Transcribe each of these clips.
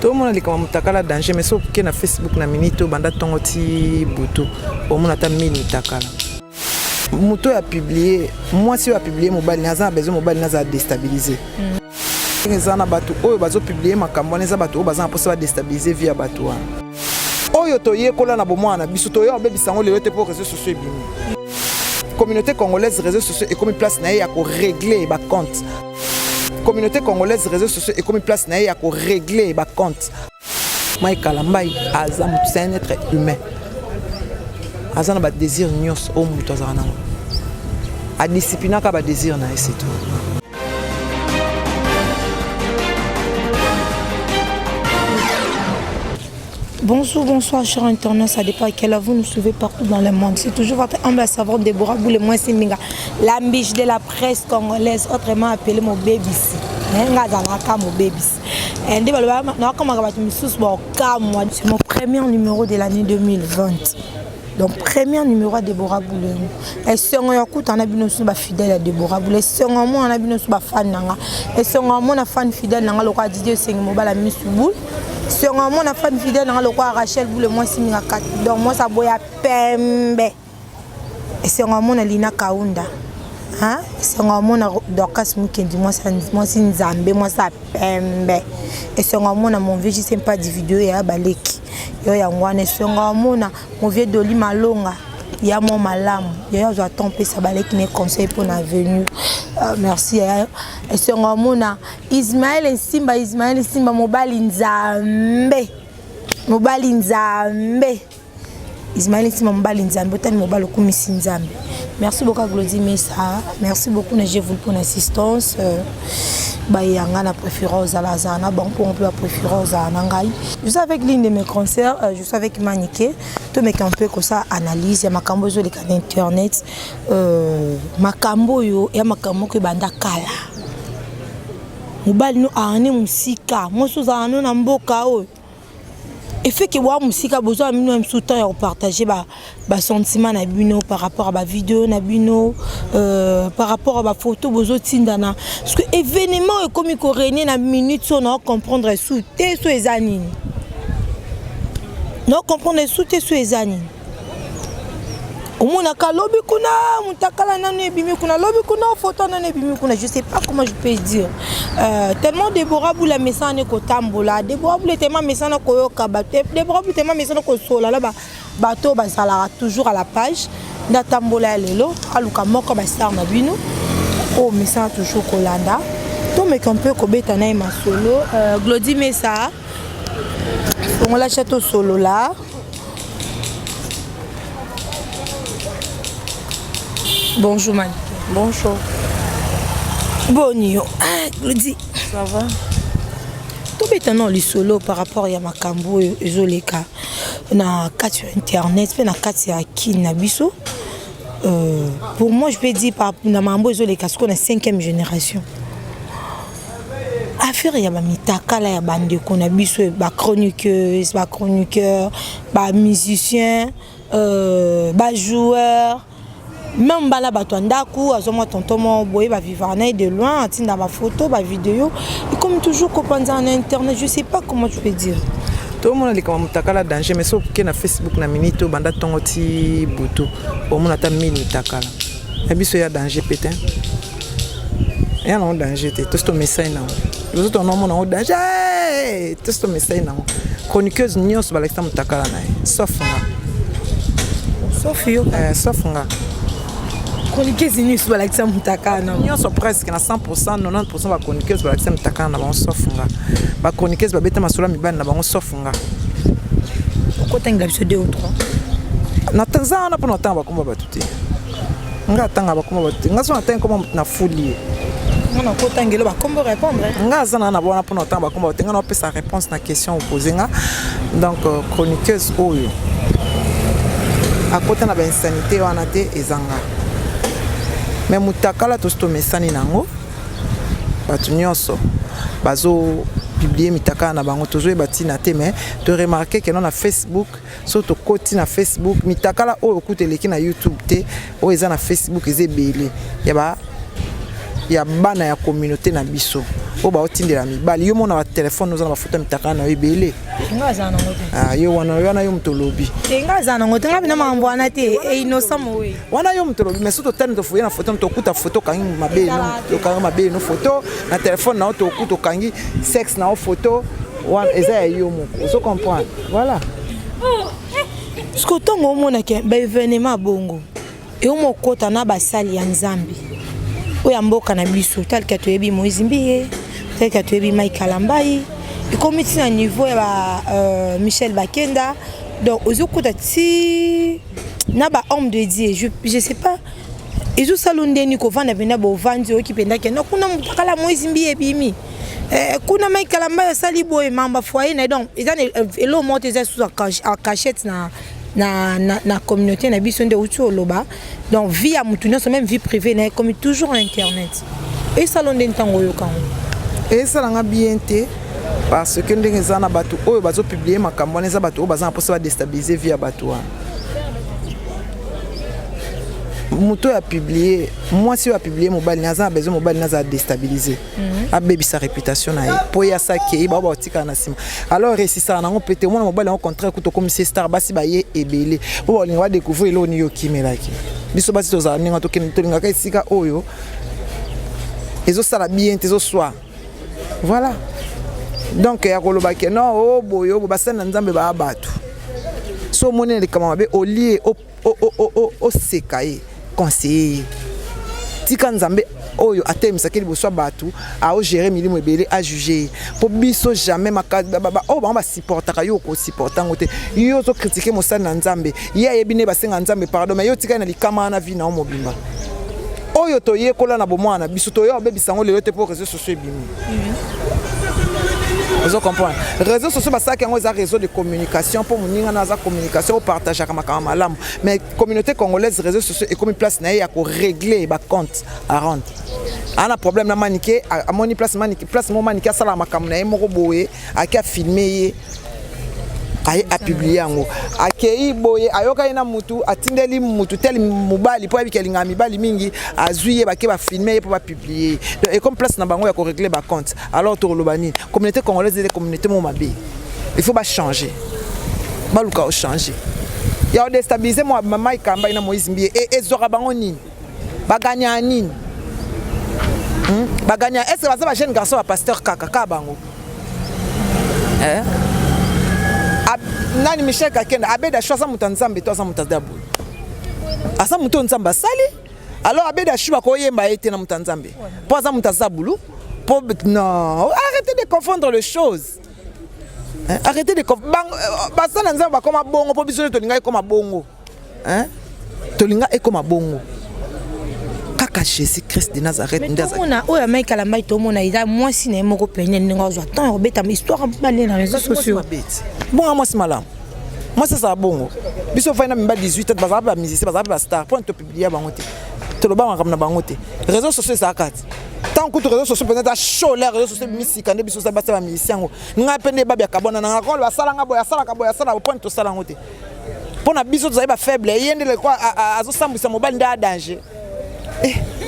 Tout le monde a comme mutakala danger mais sauf que na Facebook na minito banda tongoti butu au monde ata mini mutakala. Muto a publié moi si a publié mobile naza besoin mobile naza déstabiliser. Ezana batu oyo bazo publier makambo neza batu baza posa déstabiliser via batu wana. Oyo toye kola na bomwana biso toyo bebisango le yote pour réseaux sociaux bimi. Communauté congolaise réseaux sociaux et comme place na ya ko régler ba compte. Communauté congolaise réseaux sociaux et comme place na ya ko régler ba compte. Mai kalambai azam c'est un être humain. Azana ba désir nyos o muto azana. A discipline ka ba désir na c'est tout. Bonjour, bonsoir, chers internautes, ça dépend à quelle heure vous nous suivez partout dans le monde. C'est toujours votre humble savant Déborah Boule-Moi Siminga, la biche de la presse congolaise, autrement appelée mon baby. C'est mon premier numéro de l'année 2020. Donc, premier numéro à Déborah Boule-Moi. Et si on écoute, on a bien aussi fidèle à Déborah Boule-Moi. Si on a bien aussi fan, et si on a fan fidèle, on a le droit de dire que c'est la mise sur boule. Si on a fan fidèle dans le roi Rachel Boule-Moi Siminga 4. Donc moi ça boya pembe. Et si on a Lina Kaunda. Hein? Si on a Dorcas Mukendi moi c'est Nzambe moi ça pembe. Et si on a mon vieux je sais pas de vidéo ya baleki. Yo ya ngwana si on a mon vieux Doli Malonga. Il y a mon malam. Il y a un tempé ça baleki mes conseils pour l'avenir. Merci. Et si on a Ismaël Simba mobile Nzambe. Mobile Nzambe. Ismaël Simba mobile Nzambe. Autant mobile Kumisi Nzambe. Merci beaucoup à Glody Messa. Merci beaucoup à vous pour l'assistance. Bayanga na préférence à la zana. Bon pour on peut la préférence à Nangai. Je suis avec l'une de mes concerts. Je suis avec Maniké. Tout mes campés comme ça analyse. Il y a ma cambo sur les canaux internet. Ma cambo yo. Il y a ma cambo que banda kala. Mobile nous a amené musika. Moi sous a amené na mboka o. Et fait que wa musika besoin nous même sous temps partager ba sentiment na bino par rapport à ba vidéo na bino par rapport à ba photo besoin tindana parce que événement est comme ko régner na minute on comprendre sous té sous les années. Non comprendre sous té sous les années. Au moins na lobby kuna mutakala nanu ebimi kuna lobby kuna photo nanu ebimi kuna je sais pas comment je peux dire tellement Déborah Boula messana ne ko tambola Déborah Boula tellement messana ko yoka baté Déborah Boula tellement messana ko sola là bateau ba sala toujours à la page na tambola lelo aluka moko ba star na bino oh messana toujours kolanda to me kampe ko beta na ma solo Glody Messa on la château solo là. Bonjour man. Bonjour. Bonjour. Glody. Ça va? Tout maintenant le solo par rapport à Makambo et Zoleka. Na carte sur internet, na carte sur qui na biso. Pour moi je peux dire par na Mambo et Zoleka parce qu'on est 5e génération. Affaire ya ba mitaka la ya bande qu'on a biso ba chroniqueuse, ba chroniqueur, ba musicien, ba joueur. Même bala batwandaku azoma tonton mo boye ba vivre de loin atinda ba photo ba vidéo et comme toujours kopanza en internet je sais pas comment je peux dire tout le monde a comme mutakala danger mais sauf que na Facebook na minito banda tongoti butu au monde ata mini mutakala et biso ya danger pétain et non danger te tout ce message na les autres non mon danger tout ce message na chroniqueuse nyos ba l'extrême mutakala na sauf yo sauf nga chroniqueuse news ba lakisa mutaka na nyonso presque na 100% 90% ba chroniqueuse ba lakisa mutaka na bango sofunga ba chroniqueuse ba beta masolo mibana na bango sofunga okotenga biso 2 ou 3 na Tanzania pour notanga ba komba batuti nga tanga ba komba batuti nga so na tanga comme na folie on kotangelo ba kombo répondre nga zana na bona pour notanga ba komba batuti nga na pesa réponse na question posée nga donc chroniqueuse oyo à côté na ba insanité wana te ezanga. Mais mutakala tosto mesani nango batu nyonso bazo publier mitaka na bango tozo batina te mais de remarquer que non na Facebook surtout côté na Facebook mitakala o okuteleki na YouTube te o eza na Facebook ezebele ya bana ya communauté na biso o ba otindela mibali yo mona ba téléphone nous on ba photo mitaka na ebele ngaza na ngote ah yo wana yo mutolobi ngaza na ngote ngabina mambo ana te e innocent mowe wana yo mutolobi mais surtout tellement to foyer na photo to kuta photo kangi mabe no to kangi mabe no photo na téléphone na to kuta kangi sexe na photo wana eza yo moko vous comprenez voilà ce que tongo mona ke ba événement bongo et au mokota na basali ya nzambi oya mboka na biso tel que tu ebi Moïse Mbiye tel que tu ebi Mike Kalambai et comme ici à niveau ya Michel Bakenda donc aux okota ti na ba homme de Dieu je sais pas ils ont salondé ni ko vanda benda bo vandi o kipenda ke no kuna mutakala Moïse Mbiye bimi kuna Mike Kalambai sali boy mamba foyer na donc ils ont elo monte za sous en cachette na communauté na biso nde utu loba donc vie à mutu nyonso même vie privée na comme toujours internet et salon de ntango yo kango et ça langa bien te parce que ndenge za na bato oyo bazo publier makambo neza bato baza na posa déstabiliser vie ya bato muto a publié moi si a publié mobile naza besoin mobile naza déstabiliser a baby sa réputation na po ya sa ke ba ba tika na sima alors si ça na ngo pété moi mobile au contraire kuto comme c'est star basi ba ye ebele bo ba linga découvrir lo ni yo kimelaki biso basi to za ninga to ken to linga ka sika oyo ezo sala bien tezo soir voilà donc ya koloba ke non o boyo bo basana nzambe ba batu so monene kama be au lieu au sekaye conseiller tika nzambe oyo atemisa keli boswa batu a o gérer milimo ebele a juger po biso jamais makaba o ba supportaka yo ko supporta ngote yo zo critiquer mosala na nzambe ya yebine basenga nzambe pardon mais yo tika na likama na vie na o mobimba oyo to yekola na bomwana biso to yo bebisango lelo te po réseaux sociaux bimi vous comprenez réseaux sociaux ça qui est un réseau de communication pour moninga na za communication au partage kama malamu mais communauté congolaise réseaux sociaux et comme place na ya ko régler ba compte à rendre ana problème na manique à moni place manique place mo manique sala makam na moko boye akia filmer aye a publier ngo akei boye ayoka ina mutu atindeli mutu tel mobali po abikelinga mibali mingi azuye bake ba filmer po ba publier et comme place na bango ya ko régler ba compte alors to lobani communauté congolaise et communauté mo mabe il faut ba changer ba luka o changer ya o déstabiliser mo mama ikamba ina Moïse Mbiye et zora bango nini ba gagner nini ba gagner est-ce que ba jeune garçon ba pasteur kaka bango nani Michel Kakenda abeda choisa mutanzambe to asa mutadabu asa muto nzamba sali alors abeda chuba ko yemba ete na mutanzambe po asa mutazabulu po non arrêtez de confondre les choses arrêtez de basana nzamba koma bongo po biso to linga koma bongo to linga e koma bongo kaka Jésus Christ de Nazareth ndaza mona oya Mike Kalambai to mona ida moi si na moko penya ninga zo tant obeta histoire balé na réseaux sociaux bon moi c'est malam moi ça bongo biso fa na mba 18 ans bazaba ba musicien bazaba ba star point to publier bango te to lo ba ngam na bango te réseaux sociaux ça kati tant que réseaux sociaux peut-être show les réseaux sociaux misika nde biso ça ba ba musicien ngo nga pende ba bia kabona na ngakolo basala nga boya sala ka boya sala point to sala ngo te pona biso to ba faible yende le kwa azo sambisa mobile nda danger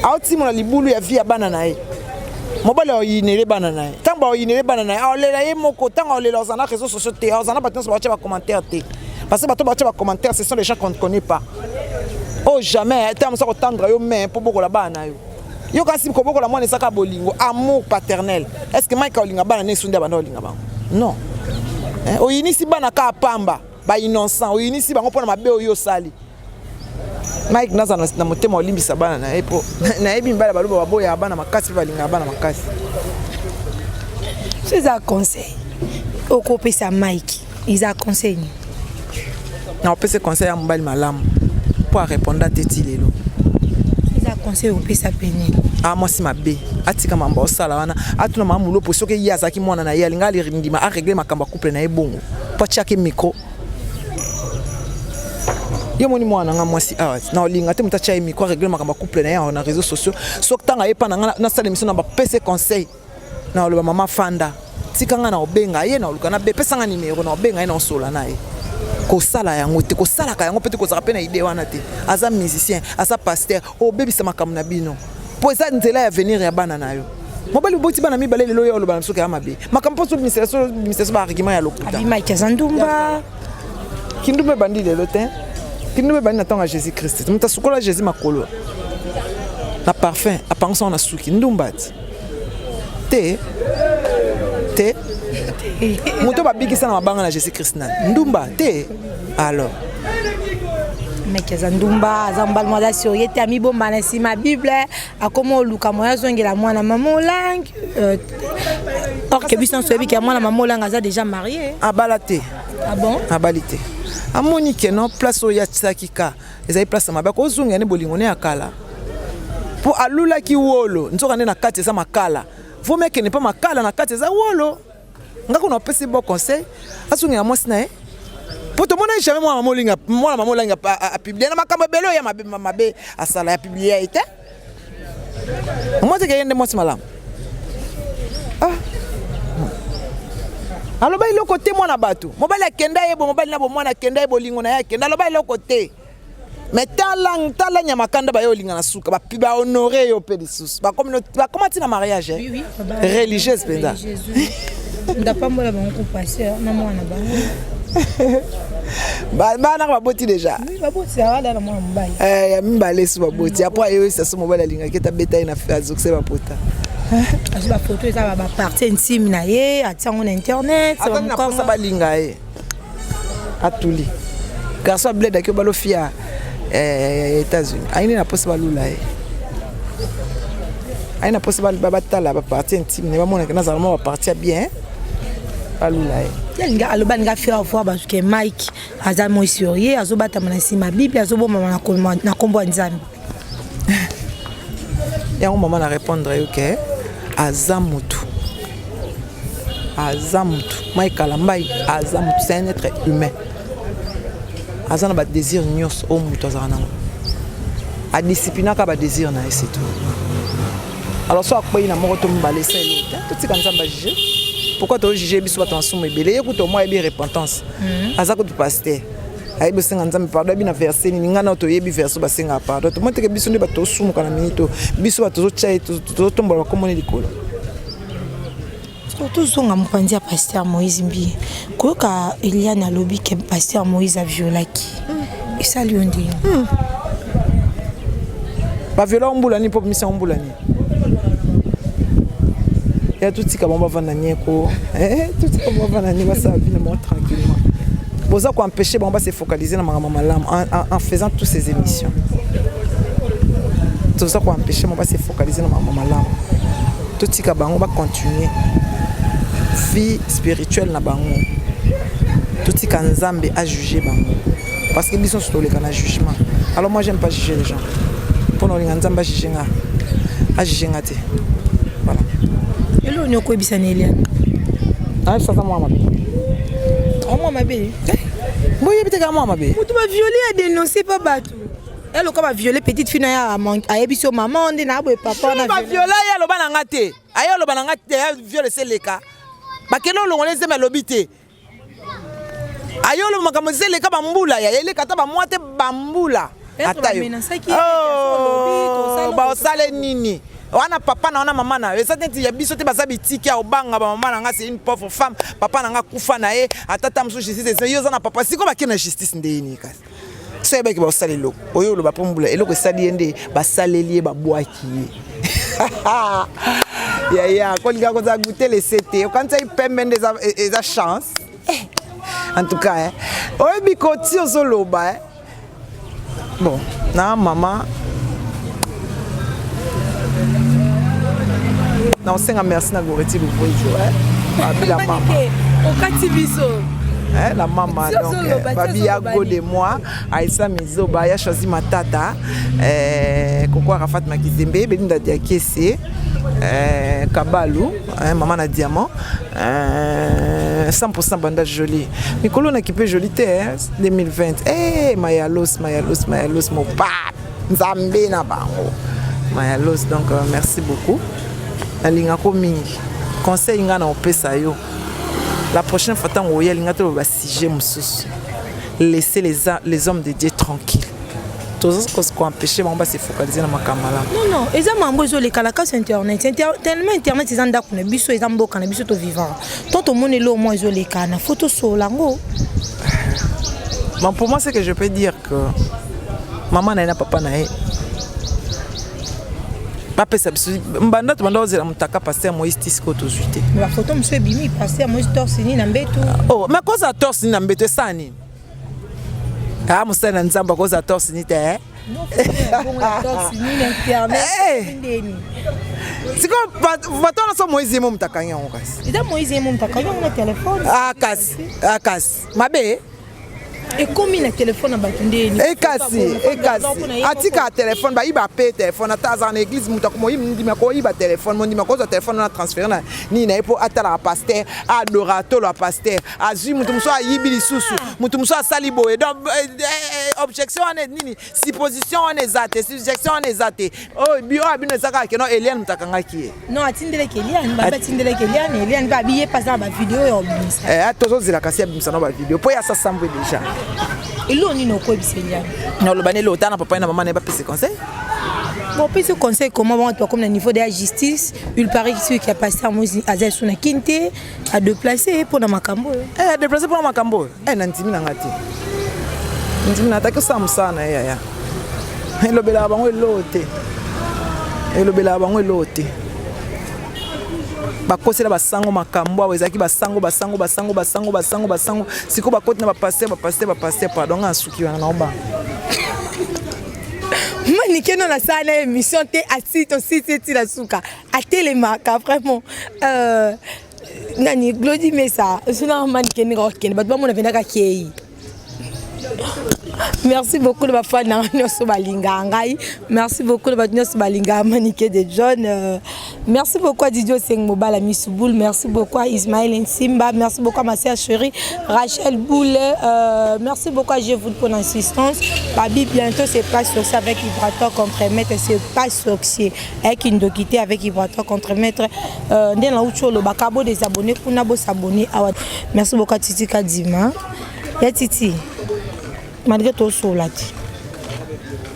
auti mona libulu ya vie ya bana na ye mobile oyinele bana na ye tamba oyinele bana na ye olela ye moko tanga olela ozana réseaux sociaux te ozana bato ba ba commentaire te parce que bato ba commentaire ce sont les gens qu'on ne connaît pas oh jamais tamba ça tendre yo mais pour beaucoup la bana yo yo kasi ko beaucoup la mwana saka bolingo amour paternel est-ce que Mike olinga bana ne sunde bana olinga bango non oyinisi bana ka pamba ba innocent oyinisi bango pona mabe oyo sali Mike naza na motema olimbisa bana na epo na ebi mbala baloba baboya bana makasi balinga bana makasi c'est un conseil au kopesa Mike ils a conseil na opesa conseil ya mbali malamu pour répondre à teti lelo ils a conseil au pesa peni moi si mabe atika mamba osala wana atuna mamulo poso ke yazaki mwana na yalinga lirindima a régler makamba couple na ebongo po chaki micro yo moni mwana nga mwasi na olinga te mutacha micro régler makamba couple na ya na réseaux sociaux sok tanga yepa na sala émission na ba PC conseil na loba mama fanda tika nga na obenga ye na oluka na be pesa nga numéro na obenga ye na osola na ye ko sala yango te ko sala ka yango peut-être ko sala pe na idée wana te aza musicien aza pasteur o bebisa makamba na bino po eza nzela ya venir ya bana na yo mobali boti bana mibale lelo yo loba nsoka ya mabe makampo so ministère ba argument ya lokuta Abi Mike Zandumba kindumbe bandi lelo te kindumbe bandi na tonga Jésus Christ muta sukola Jésus makolo na parfum apanso na suki ndumbati te moto babikisa na mabanga na Jésus Christ na ndumba te alors Mike Zandumba zambal moda soriete ami bomba na sima Bible akomo luka moya zongela mwana mama lang or que biso sobi que mwana mama lang aza déjà marié abalate ah bon abalite amoni ke non place oya tsakika ezai place mabaka ozunga ne bolingo ne akala po alula ki wolo nzoka ne na kati eza makala vous mec ne pas makala na kati eza wolo ngako na pesi bon conseil azunga ya mwasi na pour tout le monde jamais moi maman linga a publié na makambo belo ya mabe asala ya publié été moi c'est que moi c'est malam alors ba ile côté moi na bato mobali akenda yebo mobali na bo mwana akenda yebo lingo na ya kenda lo ba ile côté mais tala nya makanda ba yo linga na suka ba honorer yo pe disus ba communauté ba comment na mariage oui religieuse penda ndapambola bango passer na mwana bango bana baboti déjà baboti awala na mwana mobali mbale su baboti après yo ça so mobali linga keta beta na azokse bapota azo ba photo eza ba partie intime na ye atango na internet na kosa balinga ye atuli garçon bled akyo balo fia États-Unis aine na posa balula ye aine na posa batala ba partie intime ne ba mona que na zalama ba partie bien balula ye linga aloba nga faire voir parce que Mike aza mo sérieux azobata na sima Bible azoboma na kombo nzambe yango maman na répondre yo que azamutu Mike Kalambai azamutu c'est un être humain azana ba désir nyos o mutu azana a discipliner ka ba désir na c'est tout alors soit quoi ina moko to mbale c'est l'autre tout ça nzamba juger pourquoi tu juger biso ba transformer belé écoute moi bien repentance azako tu pasteur ayi bosenga nzambe pardon bina verset ni ngana to yebi verset basenga pardon to monte ke biso ndi bato sumu kana minito biso bato chai to tombola komoni likolo surtout zonga mopanzi ya pasteur Moïse Mbi koyoka Eliane alobi ke pasteur Moïse a violé qui et ça lui on dit ba viola ombula ni pop mission ombula ni ya tout tika bomba vanda nyeko tout tika bomba vanda ni basa vie mo tranquillement boza ko empêcher bomba se focaliser na mama malam en faisant toutes ces émissions tout ça ko empêcher bomba se focaliser na mama malam tout tika bango ba continuer vie spirituelle na bango tout tika nzambe a juger bango parce que ils sont sur le canal jugement alors moi j'aime pas juger les gens pour nous nzambe a juger nga a juger nga te voilà elo nyoko ebisana Eliane ça moi mabe moi mabe boye biteka moi mabe tu vas violer a dénoncer pas batou elle ko ba violer petite fille na a ebiso maman ndi na boye papa na violer ya loba na ngate ayo loba na ngate ya violer seleka bakelo longole zema lobité ayo lo makambo seleka bambula ya ele kata ba mwate bambula atayo ba osale nini wana papa na wana mama na esa tenti ya biso te basabi tiki ya obanga ba mama na nga c'est une pauvre femme papa na nga kufa na ye atata mso justice yo za na papa siko ba kena justice ndeni kasi so yeba ki ba osale loko oyo lo ba pombula eloko esali ende ba saleli ba bwaki ya ko linga ko za goûter les CT quand ça pembe des chance en tout cas oyo bikoti ozoloba bon na mama non c'est un merci na goreti le voice la maman okati biso la maman donc babi ya go de moi Aïssa Mizoba ya choisi matata Koko Arafat Makizembe Belinda Diakese Kabalou maman na diamant 100% banda jolie Mikolo na kipe jolie 2020 Mayalos mon pap Nzambe na bango Mayalos donc merci beaucoup Alinga ko mingi conseil nga na opesa yo la prochaine fois tant oya linga to ba sujet mususu laissez les hommes de Dieu tranquilles qu'on empêcher on va se focaliser dans ma caméra. Non, ils ont mambo les calacas sur internet. Tellement internet ils ont d'accord biso ils ont beaucoup na biso to vivant. Tant au monde là moi ils ont les cana photo sur lango. Mais pour moi c'est que je peux dire que maman n'a papa nae. Papa ça mbanda tu banda ozela mutaka pasteur Moïse Tisco to zuité. Mais la photo monsieur bimi pasteur Moïse Torsini na mbeto. Oh, mais cause à Torsini na mbeto sani. Ah, mon frère Nzamba cause à Torsini te. Non, bon Torsini internet. C'est comme maintenant on Moïse mo mutakanya on kasi. Ida Moïse mo mutakanya on téléphone. Ah kasi. Mabe. Et comme il a téléphone à Batundé. Et kasi. Atika téléphone ba iba paye téléphone ata en église mutakomo yindi mako iba téléphone mon dimako za téléphone na transférer na ni na pour atala pasteur adorato la pasteur azu mutumso ayibi lisusu mutumso asalibo et donc objection on est nini supposition on est zate suggestion on est zate oh bio abino zaka ke no Eliane mutakanga ki non atindele ke Eliane ba atindele ke Eliane ba biye passer ba vidéo yo obimisa tozo zila kasi abimisa no ba vidéo po ya ça semble déjà. Et l'on n'y n'a pas de non, le bané l'autant, papa et maman n'ont pas pris ses conseils. Bon, puis ce conseil, comment on va comme au niveau de la justice, il paraît que celui qui a passé à Moïse Azesuna Kinte a déplacé pour Namakamba. Déplacé pour Namakamba. Nantimi Nangati. Nantimi Nataka Samsana, ya. Et le Belabango est l'auté. Et le Belabango est l'auté. Bakosela basango makambo wezaki basango siko bakoti na bapaster pardon asuki wana naoba Manique non la salle émission te assis aussi la souka à télémarque vraiment nani Glody Messa suna manique ni roken bat ba mona venaka kei. Merci beaucoup de ma foi merci beaucoup de votre balinga Manique de John merci beaucoup à Didio Seng Mobala Missoul merci beaucoup à Ismaël Nsimba merci beaucoup à ma sœur chérie Rachel Boule merci beaucoup à je vous pour l'assistance Babi bientôt c'est pas sur ça avec vibratoire contre-maître c'est pas sorcier avec une doquité avec vibratoire contre-maître dans la oucho le bakabo des abonnés pour nabo s'abonner merci beaucoup à Titi Kadima ya Titi malgré tout cela.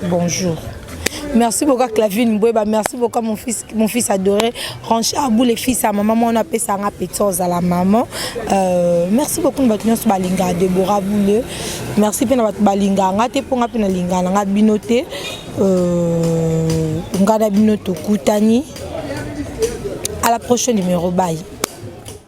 Bonjour. Merci beaucoup à Clavine Mboueba, merci beaucoup à mon fils adoré. Rancher à bout les fils à maman, on appelle ça un pétos à la maman. Merci beaucoup de votre balinga Deborah Boule. Merci pour votre balinga. Ngate pour ngate na linga, ngate binote. Ngada binoto Koutani. À la prochaine numéro bye.